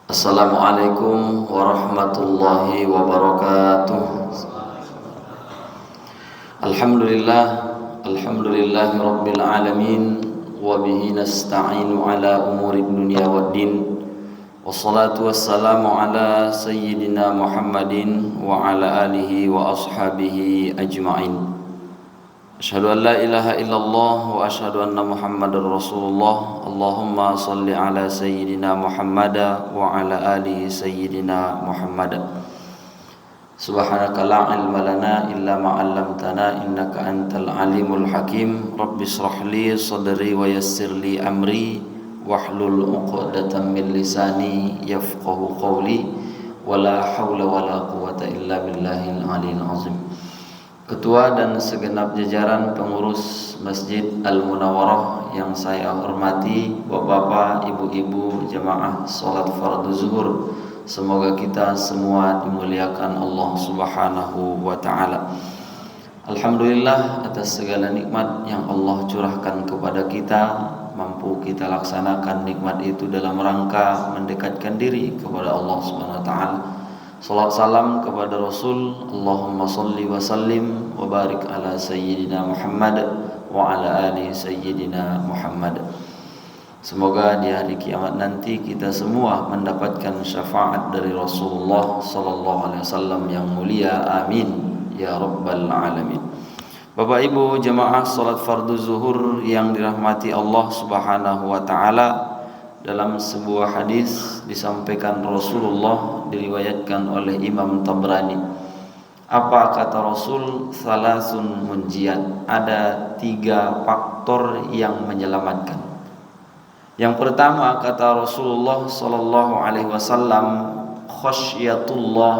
Assalamualaikum warahmatullahi wabarakatuh. Alhamdulillahi rabbil alamin. Wa bihi nasta'inu ala umuri dunya waddin. Wassalatu wassalamu ala sayyidina Muhammadin wa ala alihi wa ashabihi ajma'in. Asyhadu an la ilaha illallah wa asyhadu anna Muhammadar Rasulullah. Allahumma salli ala sayyidina Muhammad wa ala ali sayyidina Muhammad. Subhanaka la ilma lana illa ma 'allamtana innaka antal alimul hakim. Rabbi shrah li sadri wa yassir li amri wahlul 'uqdatam min lisani yafqahu qawli. Wala haula wala quwwata illa billahil aliyil azim. Ketua dan segenap jajaran pengurus Masjid Al-Munawwarah yang saya hormati, bapak-bapak, ibu-ibu, jamaah salat fardu zuhur, semoga kita semua dimuliakan Allah Subhanahu wa taala. Alhamdulillah atas segala nikmat yang Allah curahkan kepada kita, mampu kita laksanakan nikmat itu dalam rangka mendekatkan diri kepada Allah Subhanahu wa taala. Salat salam kepada Rasul. Allahumma salli wa sallim wa barik ala sayyidina Muhammad wa ala ali sayyidina Muhammad. Semoga di hari kiamat nanti kita semua mendapatkan syafaat dari Rasulullah sallallahu alaihi wasallam yang mulia. Amin ya rabbal alamin. Bapak Ibu jamaah salat fardu zuhur yang dirahmati Allah Subhanahu wa taala, dalam sebuah hadis disampaikan Rasulullah, diriwayatkan oleh Imam Tabrani. Apa kata Rasul? Salasun munjiat. Ada 3 faktor yang menyelamatkan. Yang pertama kata Rasulullah sallallahu alaihi wasallam, khasyatullah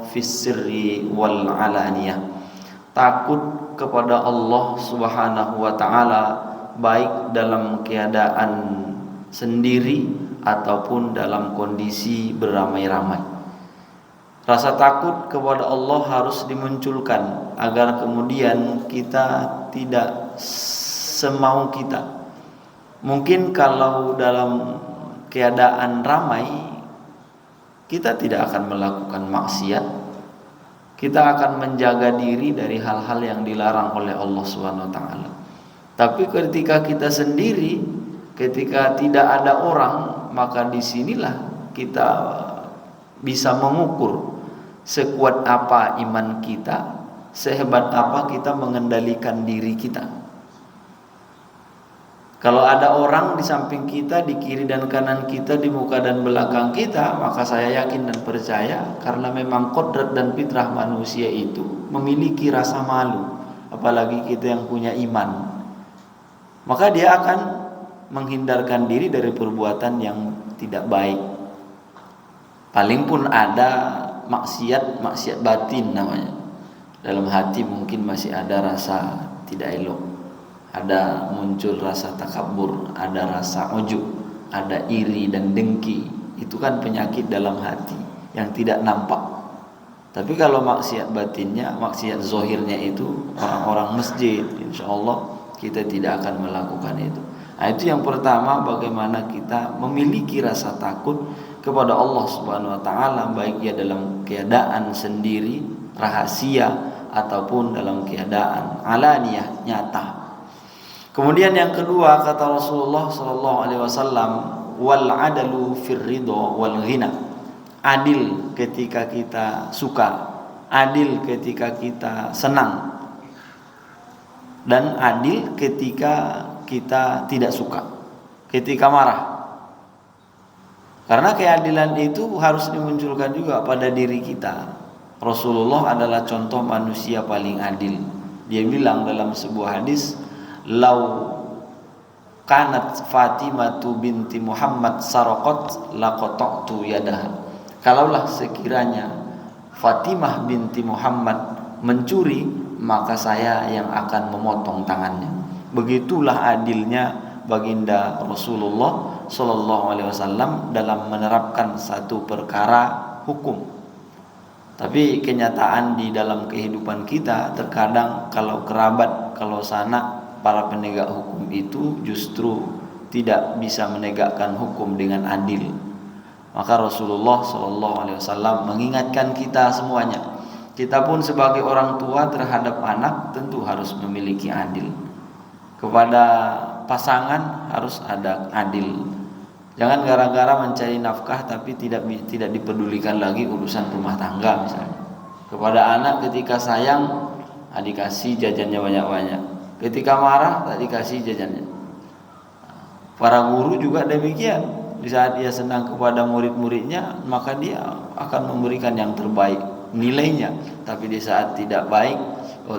fis sirri wal alaniyah. Takut kepada Allah Subhanahu wa taala baik dalam keadaan sendiri ataupun dalam kondisi beramai-ramai. Rasa takut kepada Allah harus dimunculkan agar kemudian kita tidak semau kita. Mungkin kalau dalam keadaan ramai kita tidak akan melakukan maksiat, kita akan menjaga diri dari hal-hal yang dilarang oleh Allah Subhanahu wa taala. Tapi ketika kita sendiri, ketika tidak ada orang, maka disinilah kita bisa mengukur sekuat apa iman kita, sehebat apa kita mengendalikan diri kita. Kalau ada orang di samping kita, di kiri dan kanan kita, di muka dan belakang kita, maka saya yakin dan percaya, karena memang kodrat dan fitrah manusia itu memiliki rasa malu, apalagi kita yang punya iman, maka dia akan menghindarkan diri dari perbuatan yang tidak baik. Paling pun ada maksiat batin namanya. Dalam hati mungkin masih ada rasa tidak elok, ada muncul rasa takabur, ada rasa ujub, ada iri dan dengki. Itu kan penyakit dalam hati yang tidak nampak. Tapi kalau maksiat batinnya, maksiat zohirnya itu orang-orang masjid, insya Allah kita tidak akan melakukan itu. Nah, itu yang pertama, bagaimana kita memiliki rasa takut kepada Allah Subhanahu wa taala, baik ya dalam keadaan sendiri, rahasia, ataupun dalam keadaan alaniyah, nyata. Kemudian yang kedua kata Rasulullah sallallahu alaihi wasallam, wal adalu fir ridha wal ghina. Adil ketika kita suka, adil ketika kita senang, dan adil ketika kita tidak suka, ketika marah. Karena keadilan itu harus dimunculkan juga pada diri kita. Rasulullah adalah contoh manusia paling adil. Dia bilang dalam sebuah hadis, lau kanat Fatimatu binti Muhammad saraqat laqata'tu yadaha. Kalaulah sekiranya Fatimah binti Muhammad mencuri, maka saya yang akan memotong tangannya. Begitulah adilnya baginda Rasulullah sallallahu alaihi wasallam dalam menerapkan satu perkara hukum. Tapi kenyataan di dalam kehidupan kita, terkadang kalau kerabat, kalau sanak, para penegak hukum itu justru tidak bisa menegakkan hukum dengan adil. Maka Rasulullah SAW mengingatkan kita semuanya. Kita pun sebagai orang tua terhadap anak tentu harus memiliki adil. Kepada pasangan harus ada adil. Jangan gara-gara mencari nafkah tapi tidak dipedulikan lagi urusan rumah tangga misalnya. Kepada anak ketika sayang dikasih jajannya banyak-banyak. Ketika marah tak dikasih jajannya. Para guru juga demikian. Di saat dia senang kepada murid-muridnya, maka dia akan memberikan yang terbaik nilainya. Tapi di saat tidak baik,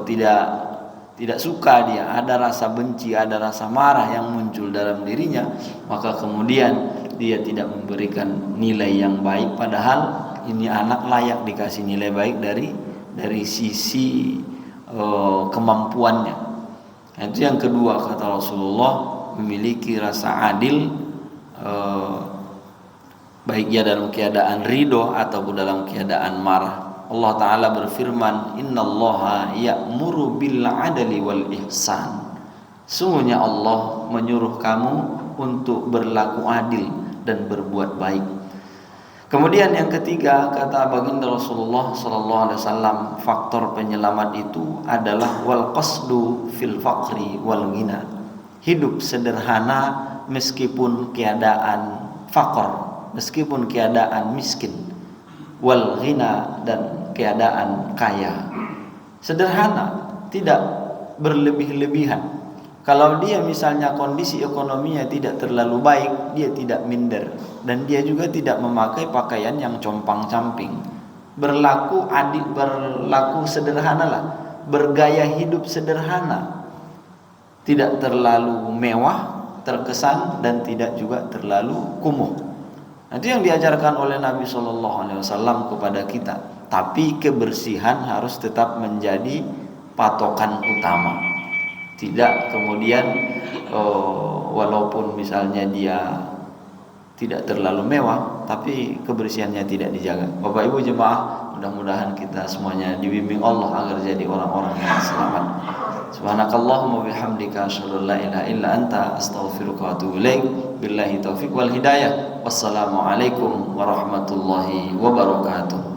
tidak suka, dia ada rasa benci, ada rasa marah yang muncul dalam dirinya, maka kemudian dia tidak memberikan nilai yang baik, padahal ini anak layak dikasih nilai baik dari sisi kemampuannya. Itu yang kedua, kata Rasulullah, memiliki rasa adil, baik dia dalam keadaan ridho ataupun dalam keadaan marah. Allah Ta'ala berfirman, Innallaha ya'muru bil adli wal ihsan. Sungguhnya Allah menyuruh kamu untuk berlaku adil dan berbuat baik. Kemudian yang ketiga, kata baginda Rasulullah SAW, faktor penyelamat itu adalah wal qasdu fil faqri wal ghina. Hidup sederhana meskipun keadaan faqr, meskipun keadaan miskin, wal ghina, dan keadaan kaya. Sederhana, tidak berlebih-lebihan. Kalau dia misalnya kondisi ekonominya tidak terlalu baik, dia tidak minder, dan dia juga tidak memakai pakaian yang compang-camping. Berlaku adil, berlaku sederhanalah, bergaya hidup sederhana, tidak terlalu mewah terkesan dan tidak juga terlalu kumuh. Itu yang diajarkan oleh Nabi SAW kepada kita. Tapi kebersihan harus tetap menjadi patokan utama. Tidak kemudian walaupun misalnya dia tidak terlalu mewah, tapi kebersihannya tidak dijaga. Bapak Ibu jemaah, mudah-mudahan kita semuanya dibimbing Allah agar jadi orang-orang yang selamat. Subhanakallahumma bihamdika asyhadu an la ilaha illa anta astaghfiruka wa atubu ilaik. Billahi taufik wal hidayah. Wassalamualaikum warahmatullahi wabarakatuh.